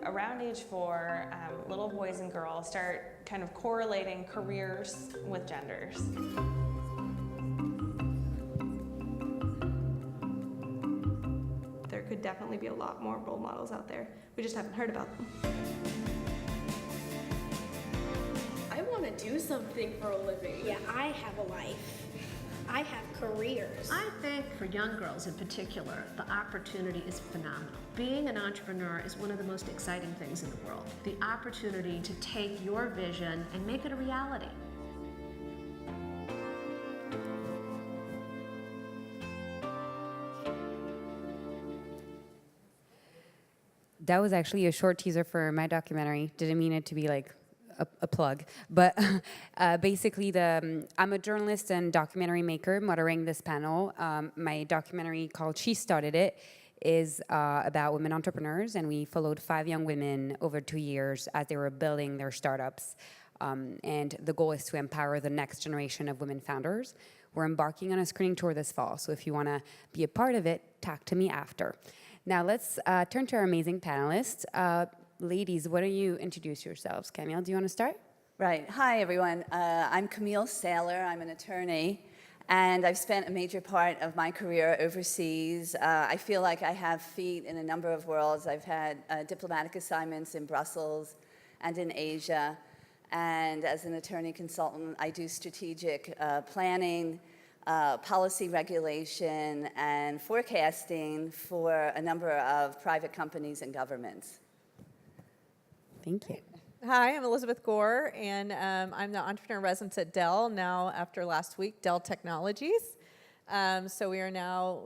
Around age 4, little boys and girls start kind of correlating careers with genders. There could definitely be a lot more role models out there. We just haven't heard about them. I want to do something for a living. Yeah, I have a life. I have careers. I think for young girls in particular, the opportunity is phenomenal. Being an entrepreneur is one of the most exciting things in the world. The opportunity to take your vision and make it a reality. That was actually a short teaser for my documentary. Didn't mean it to be like a plug, but basically I'm a journalist and documentary maker moderating this panel. My documentary called She Started It is about women entrepreneurs, and we followed 5 young women over 2 years as they were building their startups. And the goal is to empower the next generation of women founders. We're embarking on a screening tour this fall, so if you want to be a part of it, talk to me after. Now let's turn to our amazing panelists. Ladies, why don't you introduce yourselves? Camille, do you want to start? Right. Hi, everyone. I'm Camille Sailor. I'm an attorney, and I've spent a major part of my career overseas. I feel like I have feet in a number of worlds. I've had diplomatic assignments in Brussels and in Asia, and as an attorney consultant, I do strategic planning, policy regulation, and forecasting for a number of private companies and governments. Thank you. Hi, I'm Elizabeth Gore, and I'm the entrepreneur in residence at Dell now after last week, Dell Technologies. So we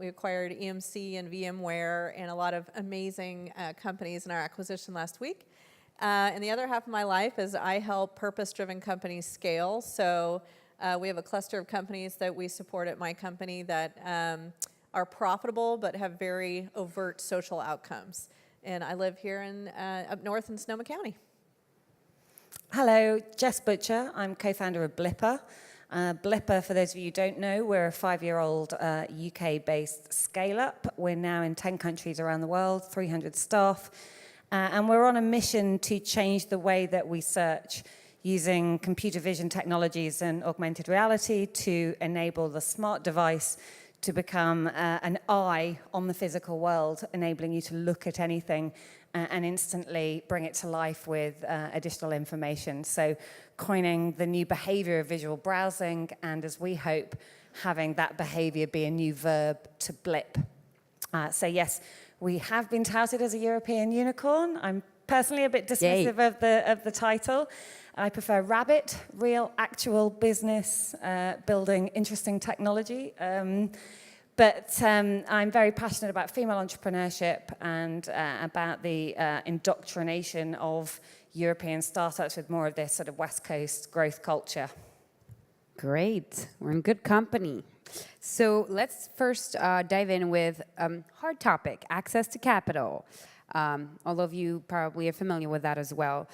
acquired EMC and VMware and a lot of amazing companies in our acquisition last week. And the other half of my life is I help purpose-driven companies scale. So we have a cluster of companies that we support at my company that are profitable but have very overt social outcomes. And I live here up north in Sonoma County. Hello, Jess Butcher. I'm co-founder of Blippar. Blippar, for those of you who don't know, we're a 5-year-old UK-based scale-up. We're now in 10 countries around the world, 300 staff. And we're on a mission to change the way that we search using computer vision technologies and augmented reality to enable the smart device to become an eye on the physical world, enabling you to look at anything and instantly bring it to life with additional information. So coining the new behavior of visual browsing, and as we hope, having that behavior be a new verb to blip. So yes, we have been touted as a European unicorn. I'm personally a bit dismissive of the title. I prefer rabbit, real, actual business, building interesting technology. But I'm very passionate about female entrepreneurship and about the indoctrination of European startups with more of this sort of West Coast growth culture. Great. We're in good company. So let's first dive in with hard topic, access to capital. All of you probably are familiar with that as well.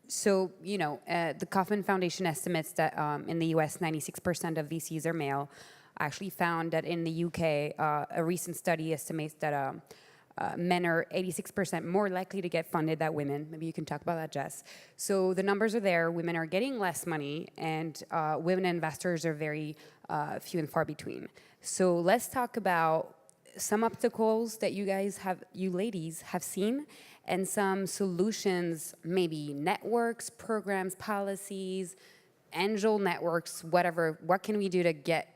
So, you know, the Kauffman Foundation estimates that in the US, 96% of VCs are male. I actually found that in the UK, a recent study estimates that men are 86% more likely to get funded than women. Maybe you can talk about that, Jess. So the numbers are there. Women are getting less money, and women investors are very few and far between. So let's talk about some obstacles that you ladies have seen, and some solutions, maybe networks, programs, policies, angel networks, whatever. What can we do to get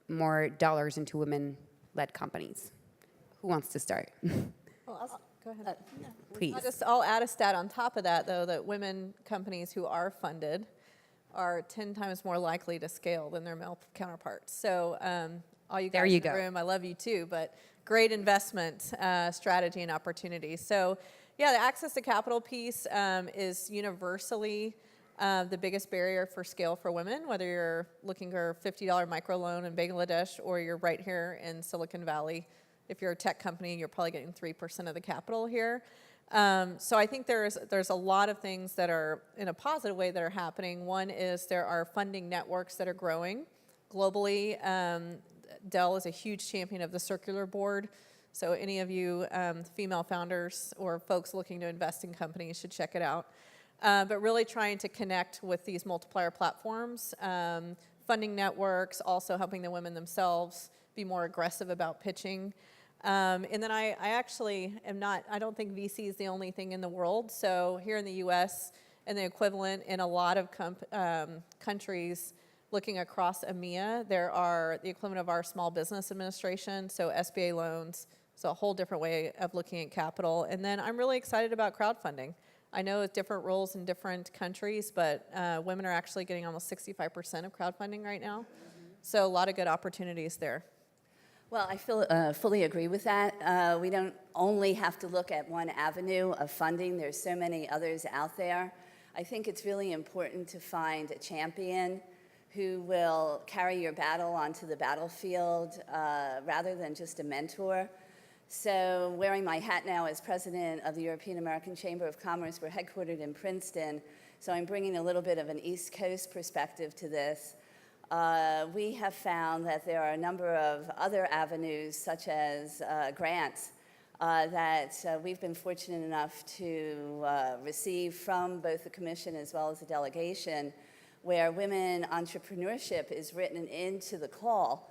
more dollars into women-led companies? Who wants to start? Well, go ahead. Please. I'll add a stat on top of that, though, that women companies who are funded are 10 times more likely to scale than their male counterparts. So all you guys in the room, I love you too, but great investment strategy and opportunity. So yeah, the access to capital piece is universally the biggest barrier for scale for women, whether you're looking for a $50 microloan in Bangladesh or you're right here in Silicon Valley. If you're a tech company, you're probably getting 3% of the capital here. So I think there's a lot of things that are in a positive way that are happening. One is there are funding networks that are growing globally. Dell is a huge champion of the circular board. So any of you female founders or folks looking to invest in companies should check it out. But really trying to connect with these multiplier platforms, funding networks, also helping the women themselves be more aggressive about pitching. And then I actually am not, I don't think VC is the only thing in the world. So here in the US and the equivalent in a lot of countries looking across EMEA, there are the equivalent of our Small Business Administration, so SBA loans. So a whole different way of looking at capital. And then I'm really excited about crowdfunding. I know it's different rules in different countries, but women are actually getting almost 65% of crowdfunding right now. So a lot of good opportunities there. Well, I fully agree with that. We don't only have to look at one avenue of funding. There's so many others out there. I think it's really important to find a champion who will carry your battle onto the battlefield rather than just a mentor. So wearing my hat now as president of the European American Chamber of Commerce, we're headquartered in Princeton, so I'm bringing a little bit of an East Coast perspective to this. We have found that there are a number of other avenues, such as grants, that we've been fortunate enough to receive from both the commission as well as the delegation, where women entrepreneurship is written into the call.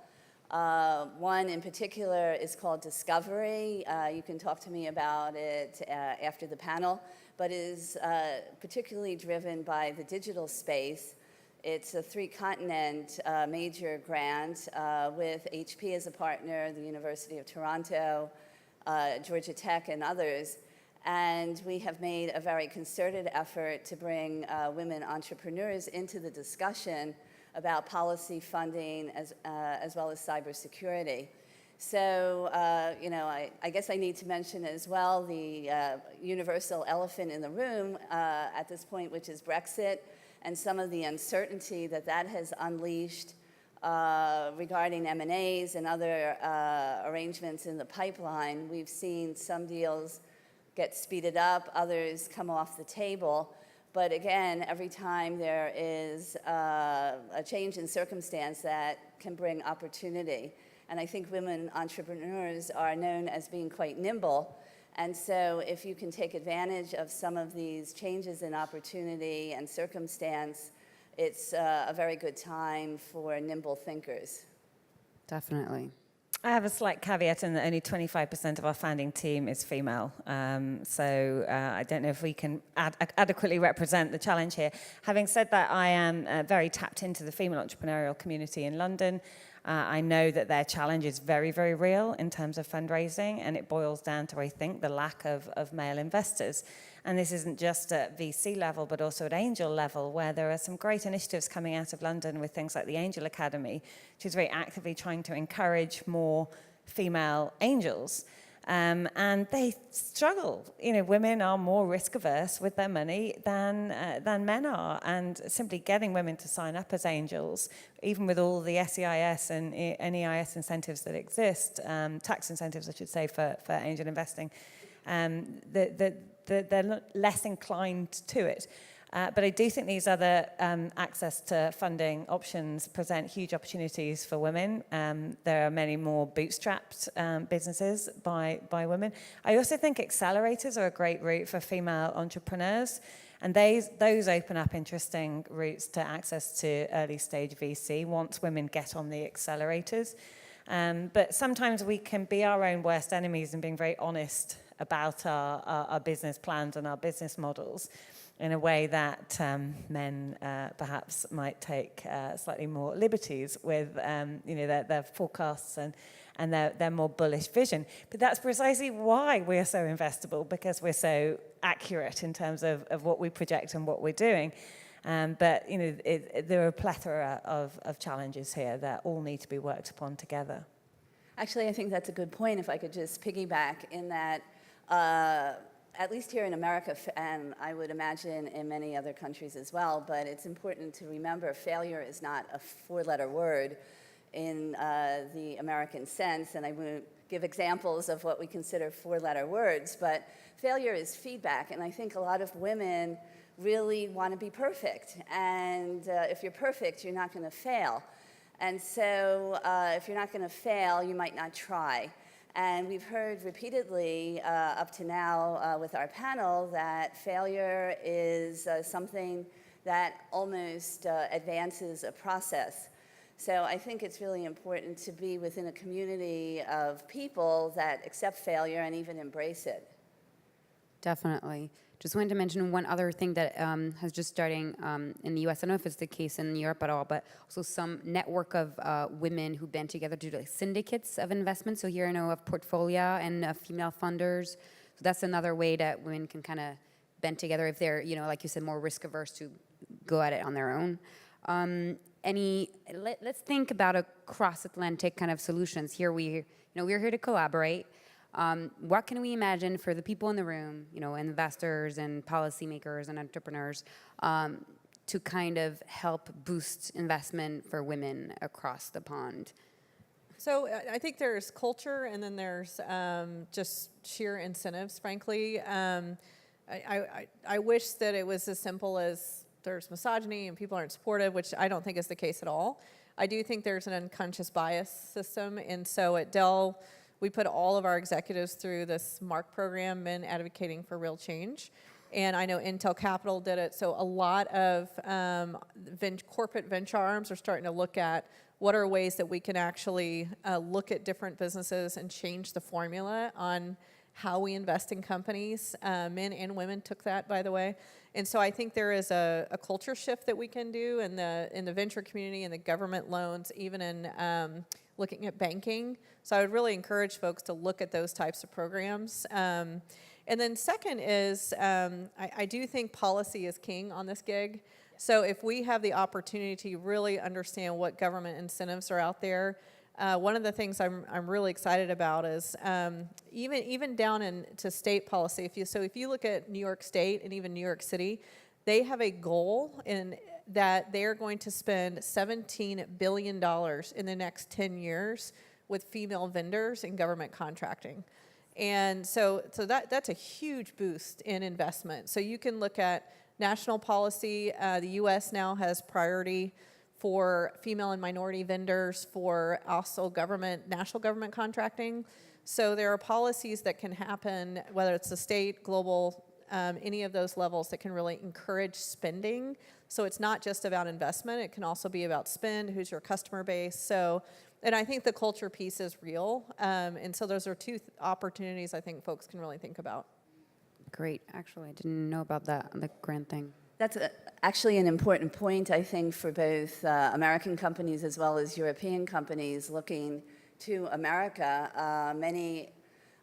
One in particular is called Discovery. You can talk to me about it after the panel, but is particularly driven by the digital space. It's a 3-continent major grant with HP as a partner, the University of Toronto, Georgia Tech, and others. And we have made a very concerted effort to bring women entrepreneurs into the discussion about policy funding as well as cybersecurity. So, I guess I need to mention as well the universal elephant in the room at this point, which is Brexit, and some of the uncertainty that has unleashed regarding M&As and other arrangements in the pipeline. We've seen some deals get speeded up, others come off the table. But again, every time there is a change in circumstance that can bring opportunity. And I think women entrepreneurs are known as being quite nimble. And so if you can take advantage of some of these changes in opportunity and circumstance, it's a very good time for nimble thinkers. Definitely. I have a slight caveat in that only 25% of our founding team is female. So I don't know if we can adequately represent the challenge here. Having said that, I am very tapped into the female entrepreneurial community in London. I know that their challenge is very, very real in terms of fundraising, and it boils down to, I think, the lack of male investors. And this isn't just at VC level, but also at angel level, where there are some great initiatives coming out of London with things like the Angel Academy, which is very actively trying to encourage more female angels. And they struggle. Women are more risk averse with their money than men are. And simply getting women to sign up as angels, even with all the SEIS and EIS incentives that exist, tax incentives, I should say, for angel investing, they're less inclined to it. But I do think these other access to funding options present huge opportunities for women. There are many more bootstrapped businesses by women. I also think accelerators are a great route for female entrepreneurs. And those open up interesting routes to access to early stage VC once women get on the accelerators. But sometimes we can be our own worst enemies in being very honest about our business plans and our business models in a way that men perhaps might take slightly more liberties with their forecasts and their more bullish vision. But that's precisely why we're so investable, because we're so accurate in terms of what we project and what we're doing. But there are a plethora of challenges here that all need to be worked upon together. Actually, I think that's a good point, if I could just piggyback in that, at least here in America, and I would imagine in many other countries as well, but it's important to remember failure is not a 4-letter word in the American sense, and I won't give examples of what we consider 4-letter words, but failure is feedback, and I think a lot of women really want to be perfect, and if you're perfect, you're not going to fail. And so if you're not going to fail, you might not try. And we've heard repeatedly up to now with our panel that failure is something that almost advances a process. So I think it's really important to be within a community of people that accept failure and even embrace it. Definitely. Just wanted to mention one other thing that has just starting in the U.S. I don't know if it's the case in Europe at all, but also some network of women who band together to do like syndicates of investment. So here I know of Portfolio and female funders. So that's another way that women can kind of band together if they're, like you said, more risk averse to go at it on their own. Let's think about a cross-Atlantic kind of solutions. Here we're here to collaborate. What can we imagine for the people in the room, investors and policymakers and entrepreneurs, to kind of help boost investment for women across the pond? So I think there's culture, and then there's just sheer incentives, frankly. I wish that it was as simple as there's misogyny and people aren't supportive, which I don't think is the case at all. I do think there's an unconscious bias system, and so at Dell, we put all of our executives through this MARC program, Men Advocating for Real Change. And I know Intel Capital did it. So a lot of corporate venture arms are starting to look at what are ways that we can actually look at different businesses and change the formula on how we invest in companies. Men and women took that, by the way. And so I think there is a culture shift that we can do in the venture community and the government loans, even in looking at banking. So I would really encourage folks to look at those types of programs. And then second is, I do think policy is king on this gig. So if we have the opportunity to really understand what government incentives are out there, one of the things I'm really excited about is even down into state policy. If you look at New York State and even New York City, they have a goal in that they are going to spend $17 billion in the next 10 years with female vendors in government contracting. And so that's a huge boost in investment. So you can look at national policy. The U.S. now has priority for female and minority vendors, for also national government contracting. So there are policies that can happen, whether it's the state, global, any of those levels that can really encourage spending. So it's not just about investment, it can also be about spend, who's your customer base. And I think the culture piece is real. And so those are two opportunities I think folks can really think about. Great. Actually, I didn't know about that, the grant thing. That's actually an important point, I think, for both American companies as well as European companies looking to America. Many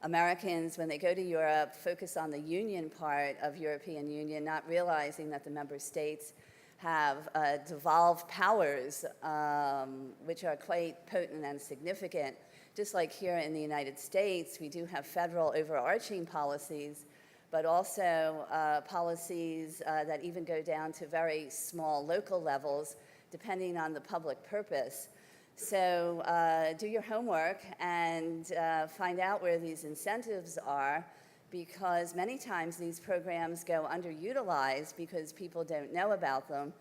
Americans, when they go to Europe, focus on the union part of European Union, not realizing that the member states have devolved powers, which are quite potent and significant. Just like here in the United States, we do have federal overarching policies, but also policies that even go down to very small local levels, depending on the public purpose. So do your homework and find out where these incentives are, because many times these programs go underutilized because people don't know about them.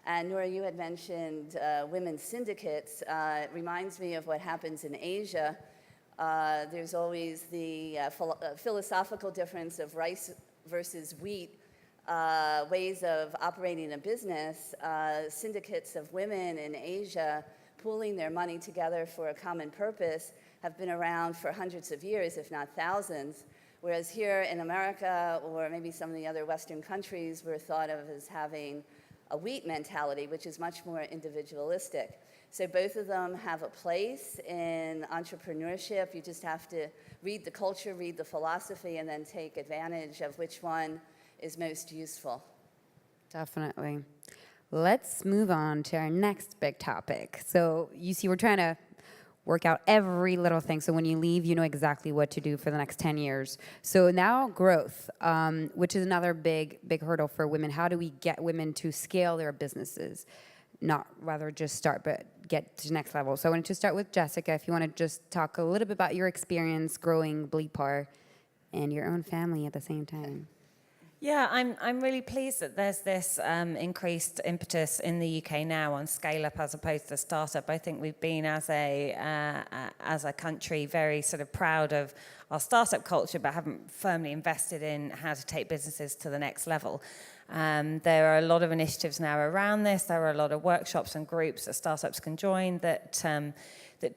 And Nora, you had mentioned women's syndicates. It reminds me of what happens in Asia. There's always the philosophical difference of rice versus wheat ways of operating a business. Syndicates of women in Asia pooling their money together for a common purpose have been around for hundreds of years, if not thousands. Whereas here in America, or maybe some of the other Western countries, we're thought of as having a wheat mentality, which is much more individualistic. So both of them have a place in entrepreneurship. You just have to read the culture, read the philosophy, and then take advantage of which one is most useful. Definitely. Let's move on to our next big topic. So you see, we're trying to work out every little thing. So when you leave, you know exactly what to do for the next 10 years. So now growth, which is another big hurdle for women. How do we get women to scale their businesses? Not rather just start, but get to the next level. So I wanted to start with Jessica. If you want to just talk a little bit about your experience growing Blippar and your own family at the same time. Yeah, I'm really pleased that there's this increased impetus in the UK now on scale up as opposed to startup. I think we've been as a country very sort of proud of our startup culture, but haven't firmly invested in how to take businesses to the next level. There are a lot of initiatives now around this. There are a lot of workshops and groups that startups can join that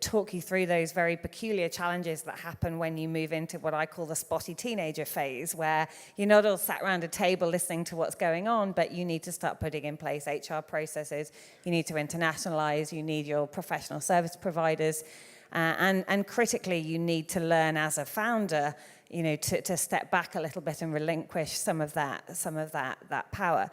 talk you through those very peculiar challenges that happen when you move into what I call the spotty teenager phase, where you're not all sat around a table listening to what's going on, but you need to start putting in place HR processes. You need to internationalize. You need your professional service providers. And critically, you need to learn as a founder, to step back a little bit and relinquish some of that power.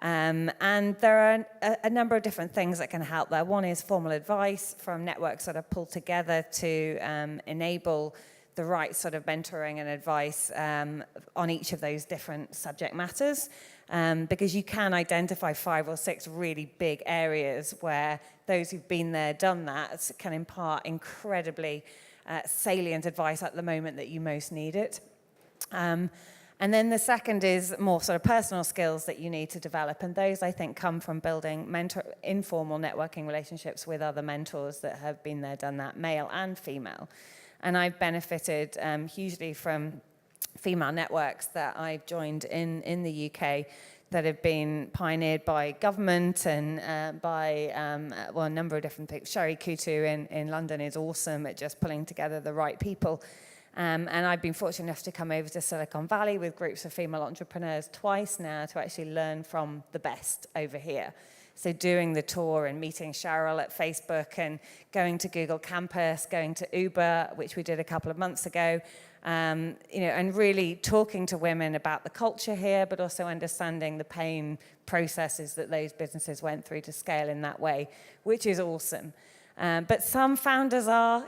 And there are a number of different things that can help there. One is formal advice from networks that are pulled together to enable the right sort of mentoring and advice on each of those different subject matters, because you can identify 5 or 6 really big areas where those who've been there, done that, can impart incredibly salient advice at the moment that you most need it. And then the second is more sort of personal skills that you need to develop. And those, I think, come from building informal networking relationships with other mentors that have been there, done that, male and female. And I've benefited hugely from female networks that I've joined in the UK that have been pioneered by government and by a number of different things. Sherry Kutu in London is awesome at just pulling together the right people. And I've been fortunate enough to come over to Silicon Valley with groups of female entrepreneurs twice now to actually learn from the best over here. So doing the tour and meeting Cheryl at Facebook and going to Google Campus, going to Uber, which we did a couple of months ago, and really talking to women about the culture here, but also understanding the pain processes that those businesses went through to scale in that way, which is awesome. But some founders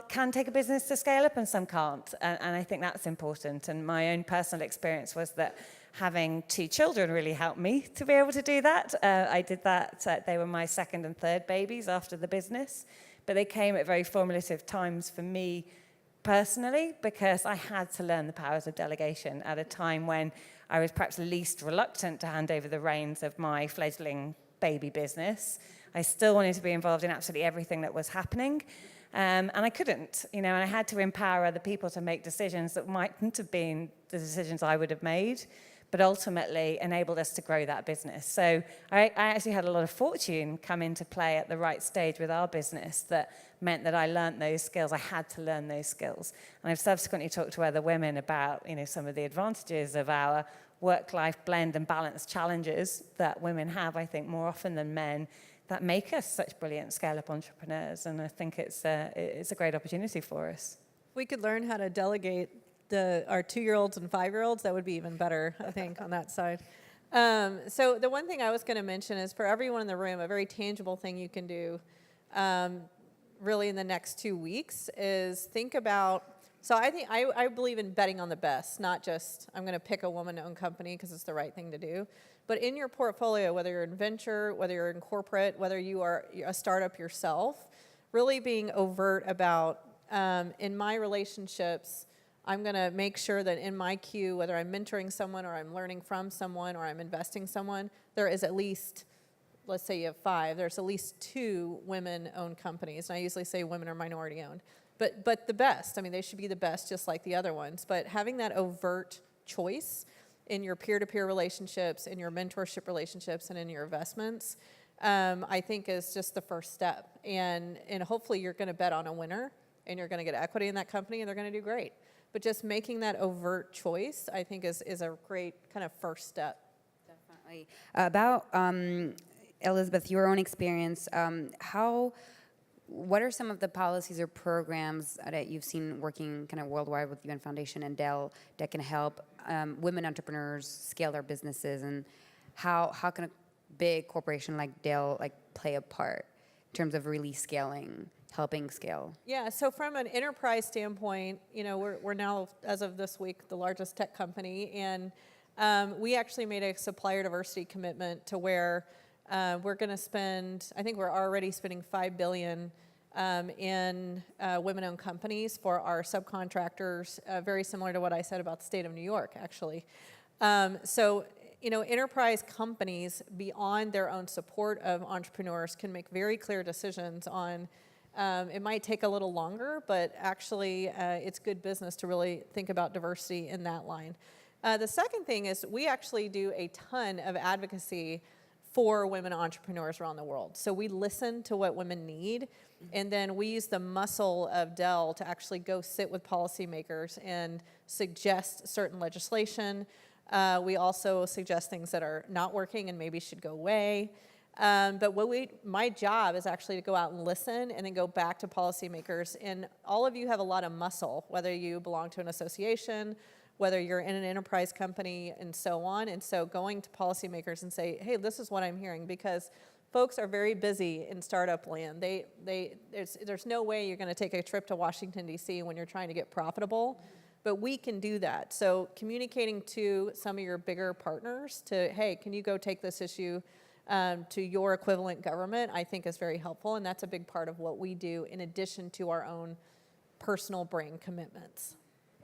can take a business to scale up and some can't. And I think that's important. And my own personal experience was that having 2 children really helped me to be able to do that. I did that. They were my second and third babies after the business. But they came at very formative times for me personally, because I had to learn the powers of delegation at a time when I was perhaps least reluctant to hand over the reins of my fledgling baby business. I still wanted to be involved in absolutely everything that was happening, and I couldn't, and I had to empower other people to make decisions that mightn't have been the decisions I would have made, but ultimately enabled us to grow that business. So I actually had a lot of fortune come into play at the right stage with our business that meant that I learned those skills. I had to learn those skills. And I've subsequently talked to other women about, some of the advantages of our work-life blend and balance challenges that women have, I think, more often than men, that make us such brilliant scale-up entrepreneurs. And I think it's a great opportunity for us. If we could learn how to delegate our 2-year-olds and 5-year-olds, that would be even better, I think, on that side. So the one thing I was going to mention is for everyone in the room, a very tangible thing you can do really in the next 2 weeks is think about, so I believe in betting on the best, not just I'm going to pick a woman-owned company because it's the right thing to do. But in your portfolio, whether you're in venture, whether you're in corporate, whether you are a startup yourself, really being overt about, in my relationships, I'm going to make sure that in my queue, whether I'm mentoring someone or I'm learning from someone or I'm investing someone, there is at least, let's say you have 5, there's at least 2 women-owned companies. And I usually say women are minority-owned. But the best, they should be the best just like the other ones. But having that overt choice in your peer-to-peer relationships, in your mentorship relationships, and in your investments, I think is just the first step. And hopefully you're going to bet on a winner, and you're going to get equity in that company, and they're going to do great. But just making that overt choice, I think, is a great kind of first step. Definitely. About Elizabeth, your own experience, what are some of the policies or programs that you've seen working kind of worldwide with UN Foundation and Dell that can help women entrepreneurs scale their businesses, and how can a big corporation like Dell play a part in terms of really helping scale? Yeah, so from an enterprise standpoint, we're now, as of this week, the largest tech company, and we actually made a supplier diversity commitment to where we're going to spend, I think we're already spending $5 billion in women-owned companies for our subcontractors, very similar to what I said about the state of New York, actually. So enterprise companies beyond their own support of entrepreneurs can make very clear decisions on, it might take a little longer, but actually it's good business to really think about diversity in that line. The second thing is we actually do a ton of advocacy for women entrepreneurs around the world. So we listen to what women need, and then we use the muscle of Dell to actually go sit with policymakers and suggest certain legislation. We also suggest things that are not working and maybe should go away. But my job is actually to go out and listen and then go back to policymakers. And all of you have a lot of muscle, whether you belong to an association, whether you're in an enterprise company, and so on. And so going to policymakers and say, hey, this is what I'm hearing, because folks are very busy in startup land. There's no way you're going to take a trip to Washington, D.C. when you're trying to get profitable. But we can do that. So communicating to some of your bigger partners to, hey, can you go take this issue to your equivalent government, I think is very helpful. And that's a big part of what we do in addition to our own personal brain commitments.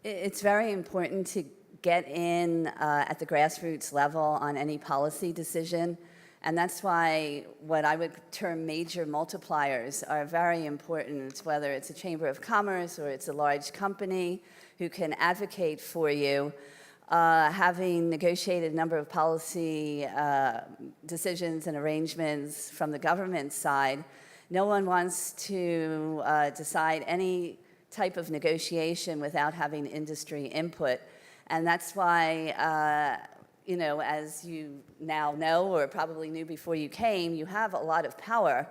It's very important to get in at the grassroots level on any policy decision. And that's why what I would term major multipliers are very important, whether it's a chamber of commerce or it's a large company who can advocate for you. Having negotiated a number of policy decisions and arrangements from the government side, no one wants to decide any type of negotiation without having industry input. And that's why, as you now know, or probably knew before you came, you have a lot of power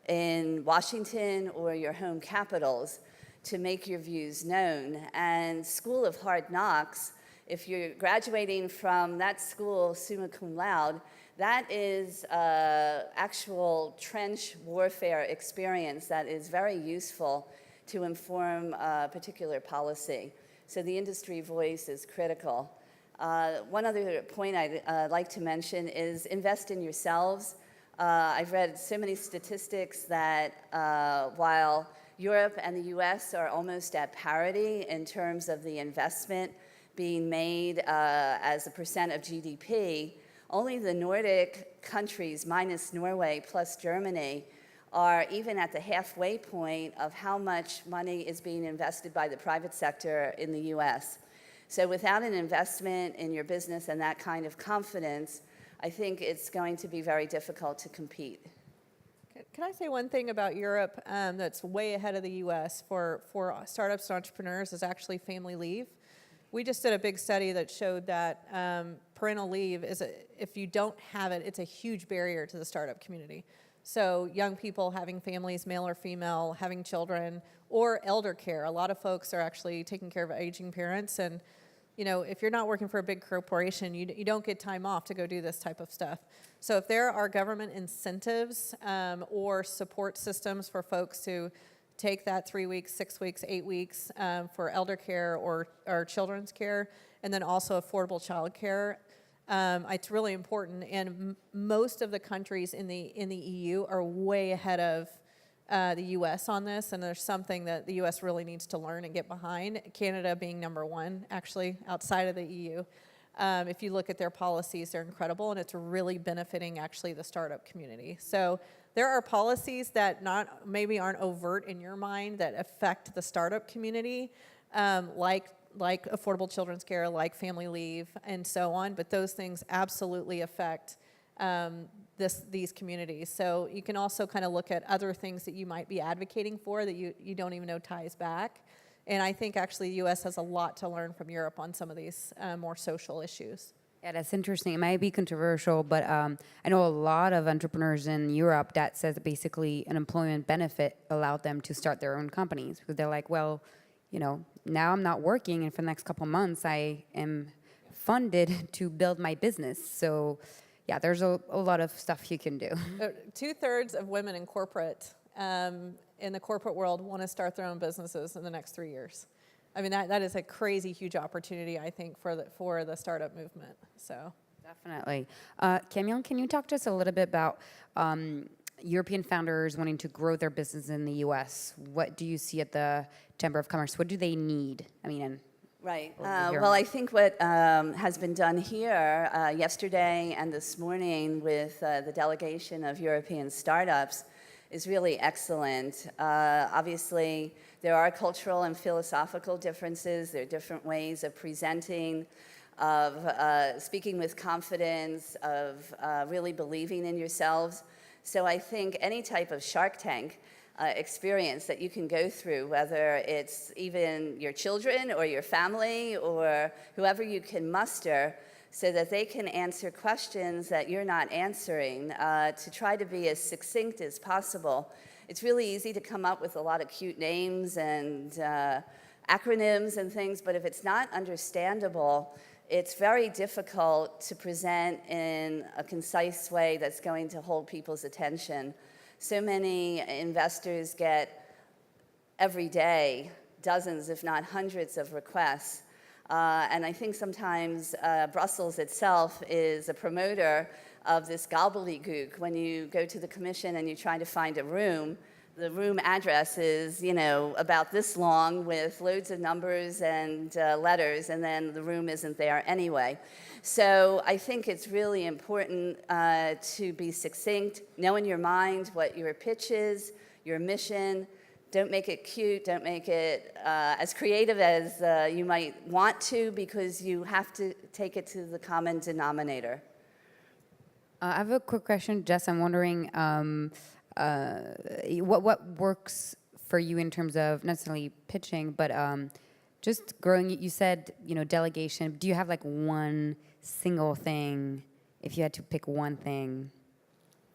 in Washington or your home capitals to make your views known. And School of Hard Knocks, if you're graduating from that school summa cum laude, that is actual trench warfare experience that is very useful to inform particular policy. So the industry voice is critical. One other point I'd like to mention is invest in yourselves. I've read so many statistics that while Europe and the US are almost at parity in terms of the investment being made as a percent of GDP, only the Nordic countries, minus Norway plus Germany, are even at the halfway point of how much money is being invested by the private sector in the US. So without an investment in your business and that kind of confidence, I think it's going to be very difficult to compete. Can I say one thing about Europe that's way ahead of the US for startups and entrepreneurs is actually family leave. We just did a big study that showed that parental leave if you don't have it, it's a huge barrier to the startup community. So young people having families, male or female, having children, or elder care. A lot of folks are actually taking care of aging parents, and if you're not working for a big corporation, you don't get time off to go do this type of stuff. So if there are government incentives or support systems for folks to take that 3 weeks, 6 weeks, 8 weeks for elder care or children's care, and then also affordable child care, it's really important. And most of the countries in the EU are way ahead of the US on this, and there's something that the US really needs to learn and get behind, Canada being number one, actually, outside of the EU. If you look at their policies, they're incredible, and it's really benefiting, actually, the startup community. So there are policies that maybe aren't overt in your mind that affect the startup community, like affordable children's care, like family leave, and so on, but those things absolutely affect these communities. So you can also kind of look at other things that you might be advocating for that you don't even know ties back. And I think actually the U.S. has a lot to learn from Europe on some of these more social issues. Yeah, that's interesting. It might be controversial, but I know a lot of entrepreneurs in Europe that says that basically an employment benefit allowed them to start their own companies, because they're like, well, now I'm not working, and for the next couple of months I am funded to build my business. So yeah, there's a lot of stuff you can do. 2/3 of women in corporate, in the corporate world, want to start their own businesses in the next 3 years. I mean, that is a crazy huge opportunity, I think, for the startup movement. So definitely. Camille, can you talk to us a little bit about European founders wanting to grow their business in the U.S.? What do you see at the Chamber of Commerce? What do they need? I mean, and Right. Your Well, I think what has been done here yesterday and this morning with the delegation of European startups is really excellent. Obviously, there are cultural and philosophical differences. There are different ways of presenting, of speaking with confidence, of really believing in yourselves. So I think any type of Shark Tank experience that you can go through, whether it's even your children or your family or whoever you can muster, so that they can answer questions that you're not answering, to try to be as succinct as possible. It's really easy to come up with a lot of cute names and acronyms and things, but if it's not understandable, it's very difficult to present in a concise way that's going to hold people's attention. So many investors get, every day, dozens, if not hundreds of requests. And I think sometimes Brussels itself is a promoter of this gobbledygook. When you go to the commission and you try to find a room, the room address is, about this long with loads of numbers and letters, and then the room isn't there anyway. So I think it's really important to be succinct, know in your mind what your pitch is, your mission. Don't make it cute, don't make it as creative as you might want to, because you have to take it to the common denominator. I have a quick question, Jess. I'm wondering what works for you in terms of not necessarily pitching, but just growing. You said, delegation. Do you have like one single thing, if you had to pick one thing?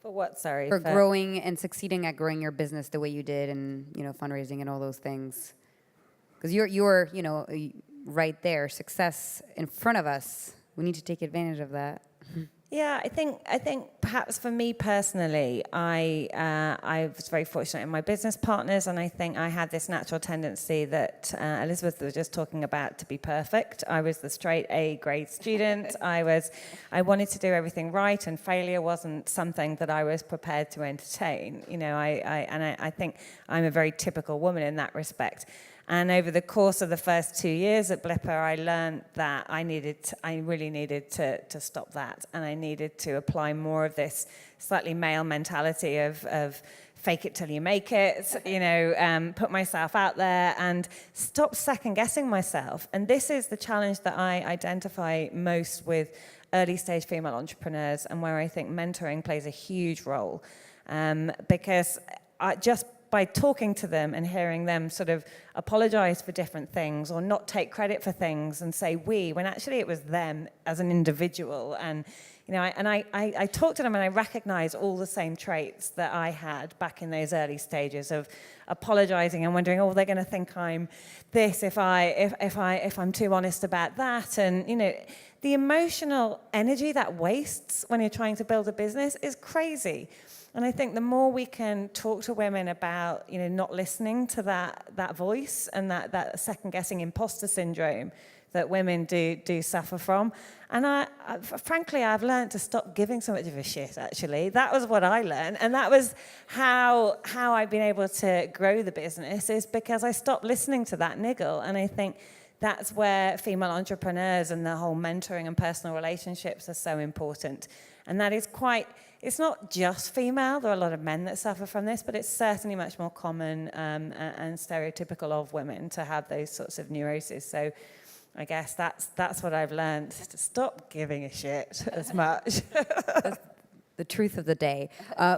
For what, sorry? For growing and succeeding at growing your business the way you did, and fundraising and all those things. Because you're right there, success in front of us. We need to take advantage of that. Yeah, I think perhaps for me personally, I was very fortunate in my business partners, and I think I had this natural tendency that Elizabeth was just talking about, to be perfect. I was the straight A grade student. I wanted to do everything right, and failure wasn't something that I was prepared to entertain. I think I'm a very typical woman in that respect. And over the course of the first 2 years at Blippar, I learned that I really needed to stop that. And I needed to apply more of this slightly male mentality of fake it till you make it, put myself out there and stop second guessing myself. And this is the challenge that I identify most with early stage female entrepreneurs, and where I think mentoring plays a huge role. Because just by talking to them and hearing them sort of apologize for different things or not take credit for things and say we, when actually it was them as an individual. And I talked to them and I recognized all the same traits that I had back in those early stages of apologizing and wondering, they're going to think I'm this if I'm too honest about that. And the emotional energy that wastes when you're trying to build a business is crazy. And I think the more we can talk to women about, not listening to that voice and that second-guessing imposter syndrome that women do suffer from. And frankly, I've learned to stop giving so much of a shit, actually. That was what I learned. And that was how I've been able to grow the business, is because I stopped listening to that niggle. And I think that's where female entrepreneurs and the whole mentoring and personal relationships are so important. And that is it's not just female. There are a lot of men that suffer from this, but it's certainly much more common and stereotypical of women to have those sorts of neuroses. So I guess that's what I've learned, to stop giving a shit as much. The truth of the day.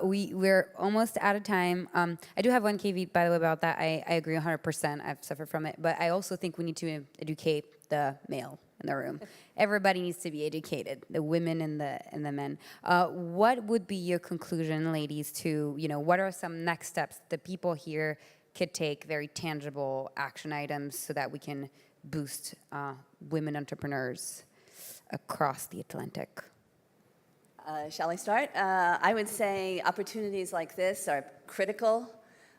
We're almost out of time. I do have one caveat, by the way, about that. I agree 100%. I've suffered from it. But I also think we need to educate the male in the room. Everybody needs to be educated, the women and the men. What would be your conclusion, ladies, to, what are some next steps that people here could take, very tangible action items, so that we can boost women entrepreneurs across the Atlantic? Shall I start? I would say opportunities like this are critical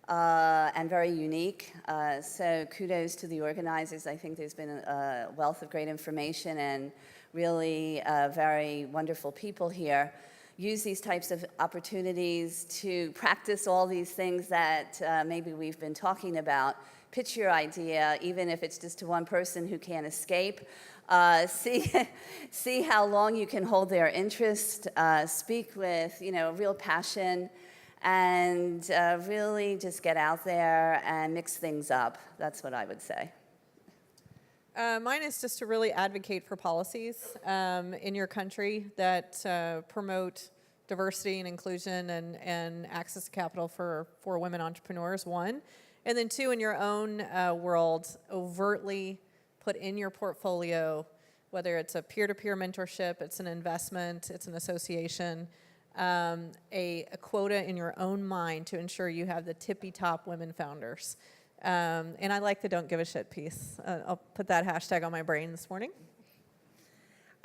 and very unique. So kudos to the organizers. I think there's been a wealth of great information and really very wonderful people here. Use these types of opportunities to practice all these things that maybe we've been talking about. pitch your idea, even if it's just to one person who can't escape. See how long you can hold their interest, speak with, real passion, and really just get out there and mix things up. That's what I would say. Mine is just to really advocate for policies in your country that promote diversity and inclusion and access to capital for women entrepreneurs, one. And then two, in your own world, overtly put in your portfolio, whether it's a peer-to-peer mentorship, it's an investment, it's an association, a quota in your own mind to ensure you have the tippy-top women founders. And I like the don't give a shit piece. I'll put that hashtag on my brain this morning.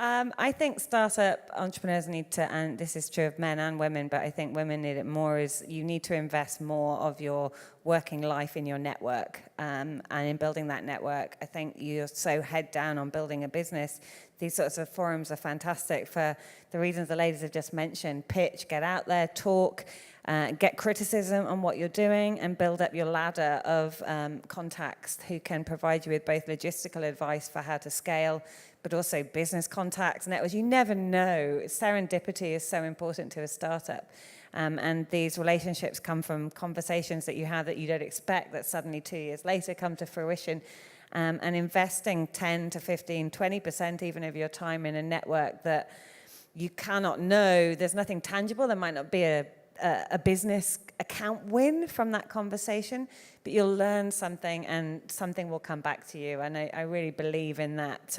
I think startup entrepreneurs need to, and this is true of men and women, but I think women need it more, is you need to invest more of your working life in your network and in building that network. I think you're so head down on building a business. These sorts of forums are fantastic for the reasons the ladies have just mentioned. Pitch, get out there, talk, get criticism on what you're doing, and build up your ladder of contacts who can provide you with both logistical advice for how to scale, but also business contacts, networks. You never know. Serendipity is so important to a startup. And these relationships come from conversations that you have that you don't expect, that suddenly 2 years later come to fruition. And investing 10 to 15, 20% even of your time in a network that you cannot know, there's nothing tangible. There might not be a business account win from that conversation, but you'll learn something and something will come back to you. And I really believe in that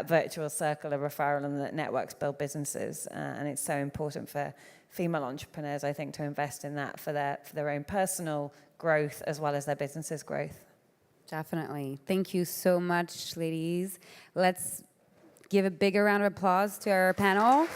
virtual circle of referral and that networks build businesses. And it's so important for female entrepreneurs, I think, to invest in that for their own personal growth as well as their business's growth. Definitely. Thank you so much, ladies. Let's give a bigger round of applause to our panel.